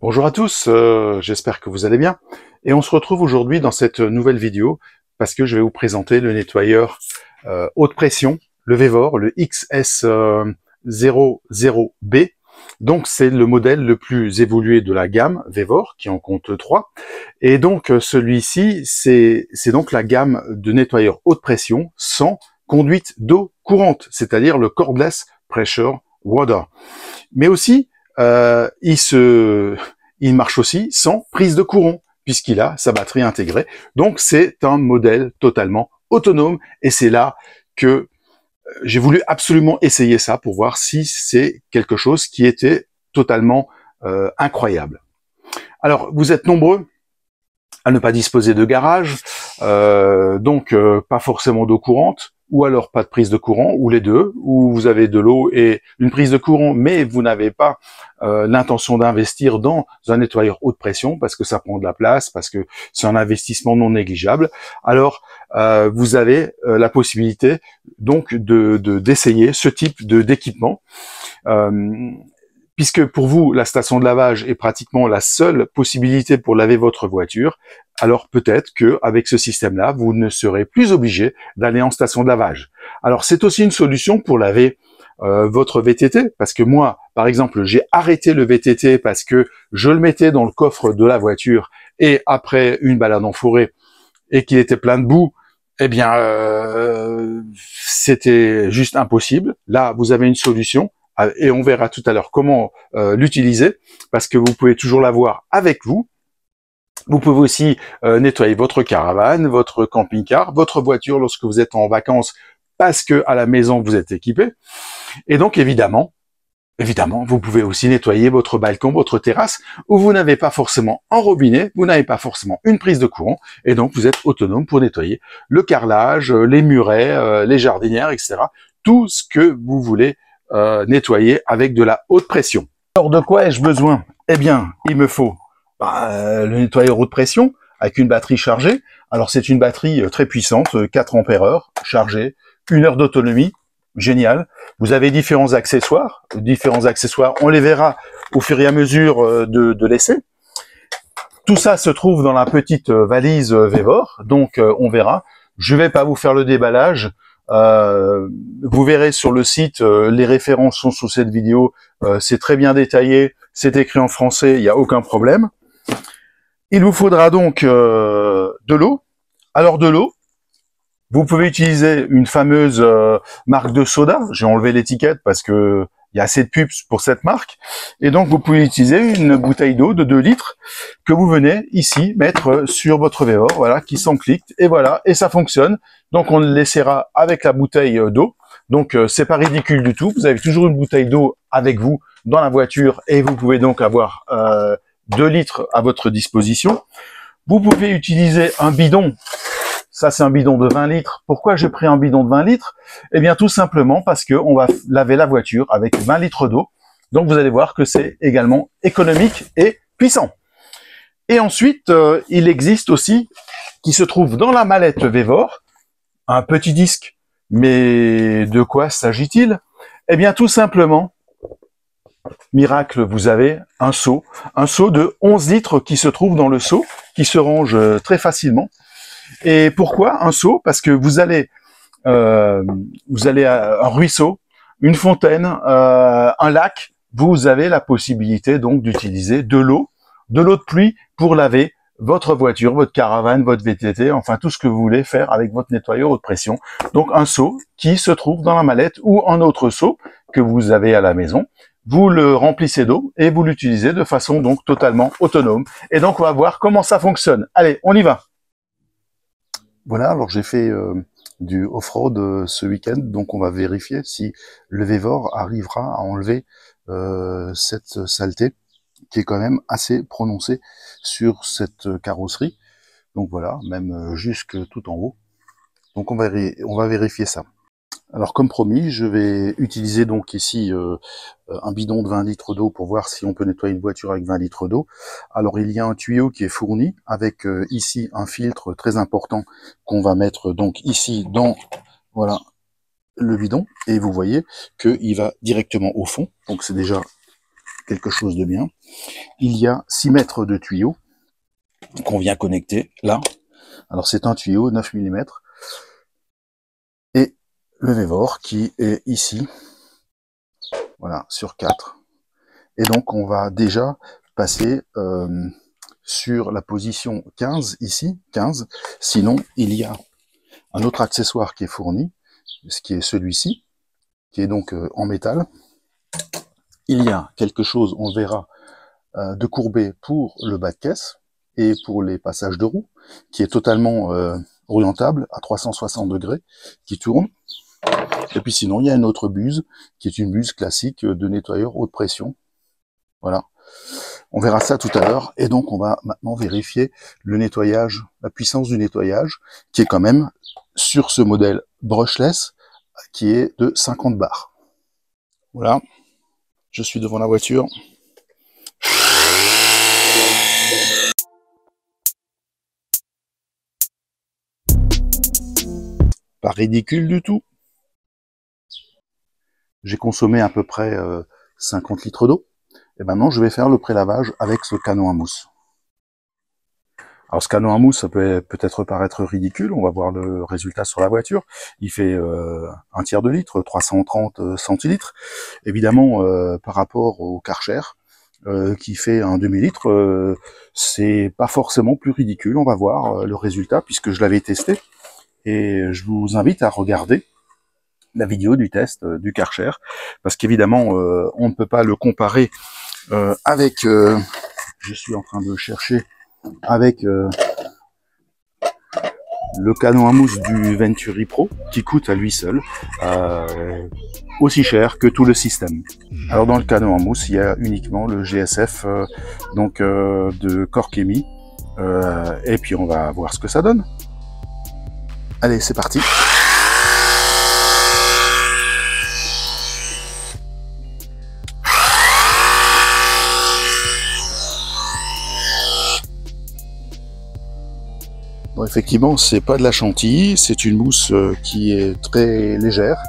Bonjour à tous, j'espère que vous allez bien. Et on se retrouve aujourd'hui dans cette nouvelle vidéo parce que je vais vous présenter le nettoyeur haute pression, le Vevor, le XS00B. Donc c'est le modèle le plus évolué de la gamme Vevor, qui en compte 3. Et donc celui-ci, c'est donc la gamme de nettoyeur haute pression sans conduite d'eau courante, c'est-à-dire le cordless pressure water. Mais aussi, il marche aussi sans prise de courant, puisqu'il a sa batterie intégrée. Donc c'est un modèle totalement autonome, et c'est là que j'ai voulu absolument essayer ça pour voir si c'est quelque chose qui était totalement incroyable. Alors, vous êtes nombreux à ne pas disposer de garage, donc pas forcément d'eau courante, ou alors pas de prise de courant, ou les deux, ou vous avez de l'eau et une prise de courant, mais vous n'avez pas l'intention d'investir dans un nettoyeur haute pression, parce que ça prend de la place, parce que c'est un investissement non négligeable. Alors, vous avez la possibilité donc d'essayer ce type d'équipement. Puisque pour vous, la station de lavage est pratiquement la seule possibilité pour laver votre voiture, alors peut-être que avec ce système-là, vous ne serez plus obligé d'aller en station de lavage. Alors c'est aussi une solution pour laver votre VTT, parce que moi, par exemple, j'ai arrêté le VTT parce que je le mettais dans le coffre de la voiture et après une balade en forêt et qu'il était plein de boue, eh bien, c'était juste impossible. Là, vous avez une solution et on verra tout à l'heure comment l'utiliser, parce que vous pouvez toujours l'avoir avec vous. Vous pouvez aussi nettoyer votre caravane, votre camping-car, votre voiture lorsque vous êtes en vacances, parce que à la maison vous êtes équipé. Et donc évidemment, vous pouvez aussi nettoyer votre balcon, votre terrasse, où vous n'avez pas forcément un robinet, vous n'avez pas forcément une prise de courant, et donc vous êtes autonome pour nettoyer le carrelage, les murets, les jardinières, etc. Tout ce que vous voulez nettoyer avec de la haute pression. Alors de quoi ai-je besoin? Eh bien, il me faut le nettoyeur haute pression avec une batterie chargée. Alors c'est une batterie très puissante, 4 ampères-heure, chargée, 1 heure d'autonomie, génial. Vous avez différents accessoires, on les verra au fur et à mesure de l'essai. Tout ça se trouve dans la petite valise Vevor, donc on verra. Je vais pas vous faire le déballage. Vous verrez sur le site, les références sont sous cette vidéo, c'est très bien détaillé, c'est écrit en français, il n'y a aucun problème. Il vous faudra donc de l'eau. Alors de l'eau, vous pouvez utiliser une fameuse marque de soda, j'ai enlevé l'étiquette parce que il y a assez de pubs pour cette marque, et donc vous pouvez utiliser une bouteille d'eau de 2 litres que vous venez ici mettre sur votre Vevor, voilà, qui s'enclique, et voilà, et ça fonctionne. Donc on le laissera avec la bouteille d'eau, donc c'est pas ridicule du tout, vous avez toujours une bouteille d'eau avec vous dans la voiture, et vous pouvez donc avoir 2 litres à votre disposition. Vous pouvez utiliser un bidon. Ça, c'est un bidon de 20 litres. Pourquoi j'ai pris un bidon de 20 litres? Eh bien, tout simplement parce que on va laver la voiture avec 20 litres d'eau. Donc, vous allez voir que c'est également économique et puissant. Et ensuite, il existe aussi, qui se trouve dans la mallette Vevor, un petit disque. Mais de quoi s'agit-il? Eh bien, tout simplement, miracle, vous avez un seau de 11 litres qui se trouve dans le seau, qui se range très facilement. Et pourquoi un seau? Parce que vous allez à un ruisseau, une fontaine, un lac, vous avez la possibilité donc d'utiliser de l'eau de pluie pour laver votre voiture, votre caravane, votre VTT, enfin tout ce que vous voulez faire avec votre nettoyeur haute pression. Donc un seau qui se trouve dans la mallette ou un autre seau que vous avez à la maison. Vous le remplissez d'eau et vous l'utilisez de façon donc totalement autonome. Et donc on va voir comment ça fonctionne. Allez, on y va. Voilà, alors j'ai fait du off-road ce week-end, donc on va vérifier si le Vevor arrivera à enlever cette saleté qui est quand même assez prononcée sur cette carrosserie. Donc voilà, même jusque tout en haut. Donc on va vérifier ça. Alors comme promis, je vais utiliser donc ici un bidon de 20 litres d'eau pour voir si on peut nettoyer une voiture avec 20 litres d'eau. Alors il y a un tuyau qui est fourni avec ici un filtre très important qu'on va mettre donc ici dans voilà le bidon, et vous voyez qu'il va directement au fond, donc c'est déjà quelque chose de bien. Il y a 6 mètres de tuyau qu'on vient connecter là. Alors c'est un tuyau 9 mm et le Vévor qui est ici, voilà, sur 4. Et donc on va déjà passer sur la position 15 ici, 15. Sinon il y a un autre accessoire qui est fourni, ce qui est celui-ci, qui est donc en métal. Il y a quelque chose, on verra, de courbé pour le bas de caisse et pour les passages de roue, qui est totalement orientable à 360 degrés, qui tourne. Et puis sinon, il y a une autre buse, qui est une buse classique de nettoyeur haute pression. Voilà. On verra ça tout à l'heure. Et donc, on va maintenant vérifier le nettoyage, la puissance du nettoyage, qui est quand même sur ce modèle brushless, qui est de 50 bars. Voilà. Je suis devant la voiture. Pas ridicule du tout. J'ai consommé à peu près 50 litres d'eau. Et maintenant, je vais faire le prélavage avec ce canon à mousse. Alors, ce canon à mousse, ça peut peut-être paraître ridicule. On va voir le résultat sur la voiture. Il fait un tiers de litre, 330 centilitres. Évidemment, par rapport au Karcher, qui fait un demi-litre, c'est pas forcément plus ridicule. On va voir le résultat, puisque je l'avais testé. Et je vous invite à regarder la vidéo du test du Karcher, parce qu'évidemment, on ne peut pas le comparer avec... je suis en train de chercher avec le canon à mousse du Venturi Pro, qui coûte à lui seul aussi cher que tout le système. Alors dans le canon à mousse, il y a uniquement le GSF de Corkemi, et puis on va voir ce que ça donne. Allez, c'est parti. Bon, effectivement, c'est pas de la chantilly, c'est une mousse qui est très légère,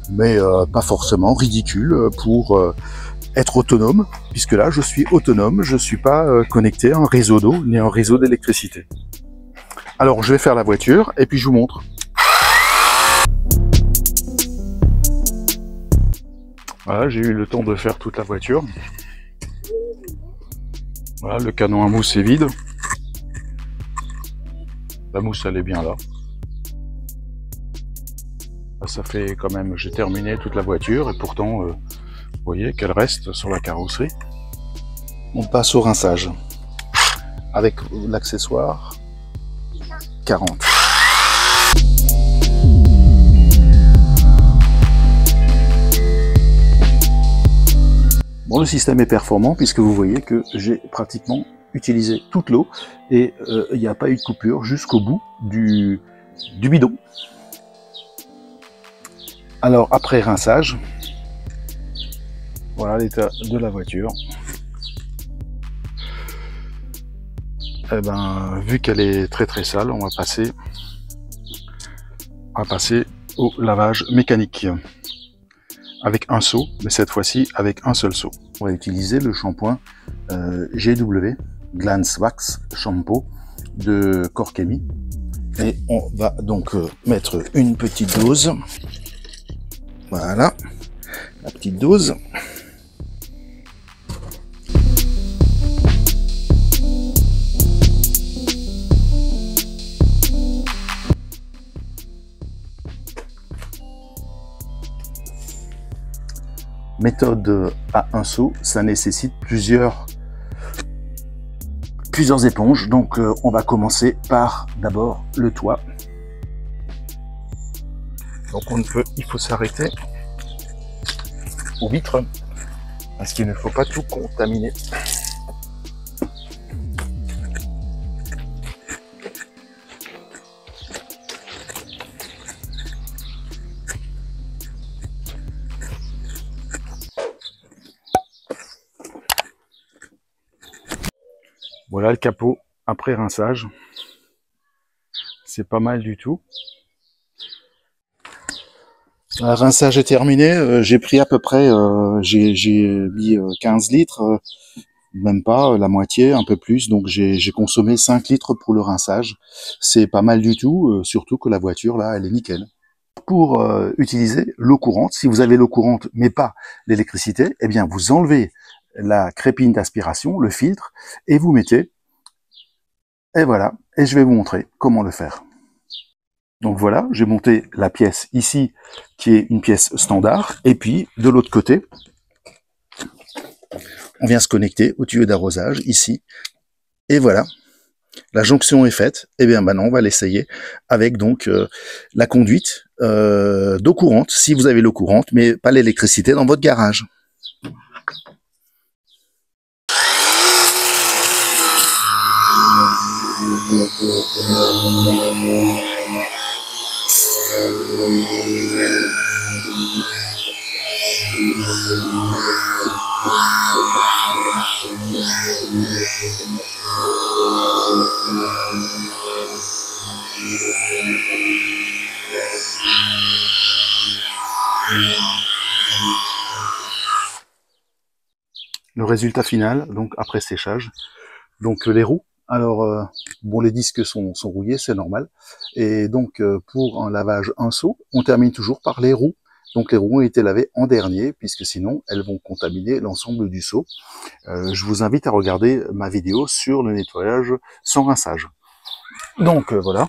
mais pas forcément ridicule pour être autonome, puisque là, je suis autonome, je suis pas connecté à un réseau d'eau ni à un réseau d'électricité. Alors, je vais faire la voiture et puis je vous montre. Voilà, j'ai eu le temps de faire toute la voiture. Voilà, le canon à mousse est vide. La mousse, elle est bien là. Ça fait quand même, j'ai terminé toute la voiture et pourtant, vous voyez qu'elle reste sur la carrosserie. On passe au rinçage avec l'accessoire 40. Bon, le système est performant puisque vous voyez que j'ai pratiquement utilisé toute l'eau et il n'y a pas eu de coupure jusqu'au bout du bidon. Alors après rinçage, voilà l'état de la voiture. Eh ben, vu qu'elle est très sale, on va passer au lavage mécanique avec un seau, mais cette fois-ci avec un seul seau. On va utiliser le shampoing GW Glance Wax Shampoo de Corkemi et on va donc mettre une petite dose. Voilà, la petite dose. Méthode à un seau, ça nécessite plusieurs éponges, donc on va commencer par d'abord le toit. Donc il faut s'arrêter aux vitres parce qu'il ne faut pas tout contaminer. Voilà le capot après rinçage. C'est pas mal du tout. Le rinçage est terminé. J'ai pris à peu près, j'ai mis 15 litres, même pas la moitié, un peu plus. Donc j'ai consommé 5 litres pour le rinçage. C'est pas mal du tout, surtout que la voiture là, elle est nickel. Pour utiliser l'eau courante, si vous avez l'eau courante mais pas l'électricité, eh bien vous enlevez la crépine d'aspiration, le filtre, et vous mettez, et voilà, et je vais vous montrer comment le faire. Donc voilà, j'ai monté la pièce ici, qui est une pièce standard, et puis de l'autre côté, on vient se connecter au tuyau d'arrosage, ici, et voilà, la jonction est faite. Et bien maintenant, on va l'essayer avec donc la conduite d'eau courante, si vous avez l'eau courante, mais pas l'électricité dans votre garage. Le résultat final, donc après séchage, donc les roues. Alors bon, les disques sont rouillés, c'est normal. Et donc pour un lavage un seau, on termine toujours par les roues. Donc les roues ont été lavées en dernier, puisque sinon elles vont contaminer l'ensemble du seau. Je vous invite à regarder ma vidéo sur le nettoyage sans rinçage. Donc voilà.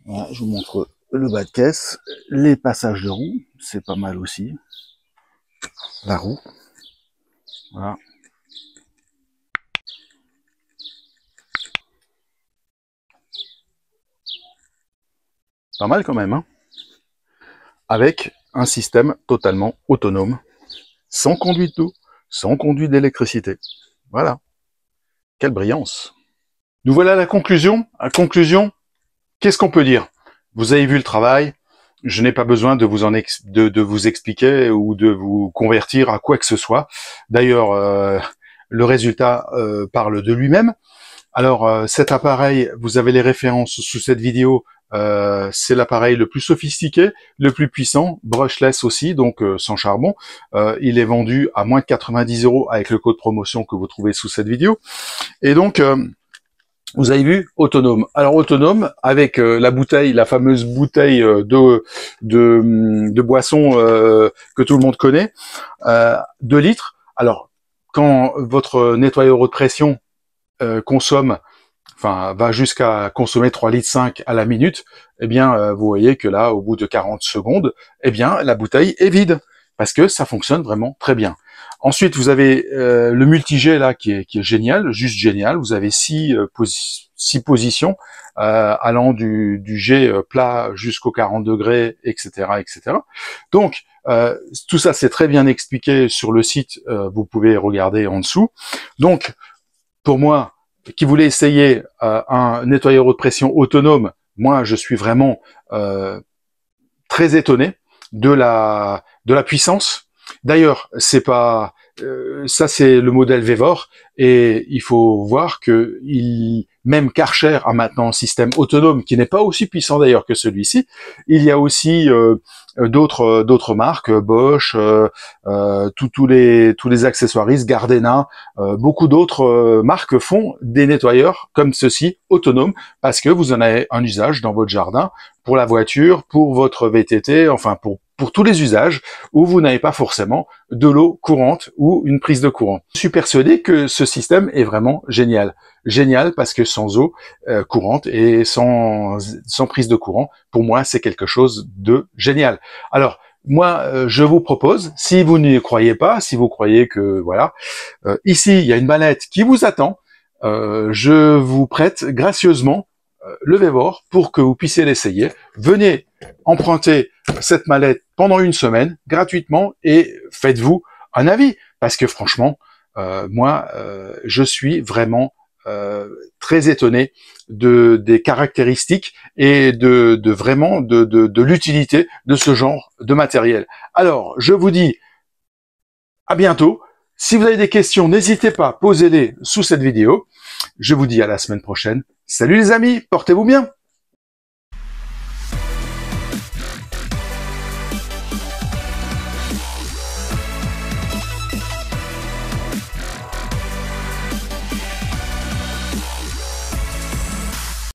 Voilà, je vous montre le bas de caisse, les passages de roue, c'est pas mal aussi. La roue, voilà. Pas mal quand même, hein. Avec un système totalement autonome, sans conduite d'eau, sans conduite d'électricité. Voilà. Quelle brillance. Nous voilà à la conclusion. À conclusion, qu'est-ce qu'on peut dire? Vous avez vu le travail. Je n'ai pas besoin de vous expliquer ou de vous convertir à quoi que ce soit. D'ailleurs, le résultat parle de lui-même. Alors, cet appareil, vous avez les références sous cette vidéo. C'est l'appareil le plus sophistiqué, le plus puissant, brushless aussi, donc sans charbon. Il est vendu à moins de 90 € avec le code promotion que vous trouvez sous cette vidéo. Et donc, vous avez vu, autonome. Alors autonome avec la bouteille, la fameuse bouteille de boisson que tout le monde connaît, 2 litres. Alors, quand votre nettoyeur haute pression consomme, enfin va jusqu'à consommer 3,5 litres à la minute, eh bien vous voyez que là, au bout de 40 secondes, eh bien la bouteille est vide, parce que ça fonctionne vraiment très bien. Ensuite, vous avez le multi-jet là qui est génial, juste génial. Vous avez 6 positions allant du jet plat jusqu'au 40 degrés, etc., etc. Donc tout ça c'est très bien expliqué sur le site. Vous pouvez regarder en dessous. Donc pour moi, qui voulait essayer un nettoyeur haute pression autonome, moi je suis vraiment très étonné de la puissance. D'ailleurs, c'est pas ça, c'est le modèle Vevor, et il faut voir que même Karcher a maintenant un système autonome qui n'est pas aussi puissant d'ailleurs que celui-ci. Il y a aussi d'autres marques, Bosch, tous les accessoiristes, Gardena, beaucoup d'autres marques font des nettoyeurs comme ceci autonomes, parce que vous en avez un usage dans votre jardin, pour la voiture, pour votre VTT, enfin pour tous les usages où vous n'avez pas forcément de l'eau courante ou une prise de courant. Je suis persuadé que ce système est vraiment génial. Génial parce que sans eau courante et sans prise de courant, pour moi, c'est quelque chose de génial. Alors, moi, je vous propose, si vous n'y croyez pas, si vous croyez que, voilà, ici, il y a une mallette qui vous attend, je vous prête gracieusement le Vevor pour que vous puissiez l'essayer. Venez emprunter cette mallette pendant une semaine gratuitement et faites-vous un avis, parce que franchement, moi, je suis vraiment très étonné des caractéristiques et vraiment de l'utilité de ce genre de matériel. Alors, je vous dis à bientôt. Si vous avez des questions, n'hésitez pas, posez-les sous cette vidéo. Je vous dis à la semaine prochaine. Salut les amis, portez-vous bien.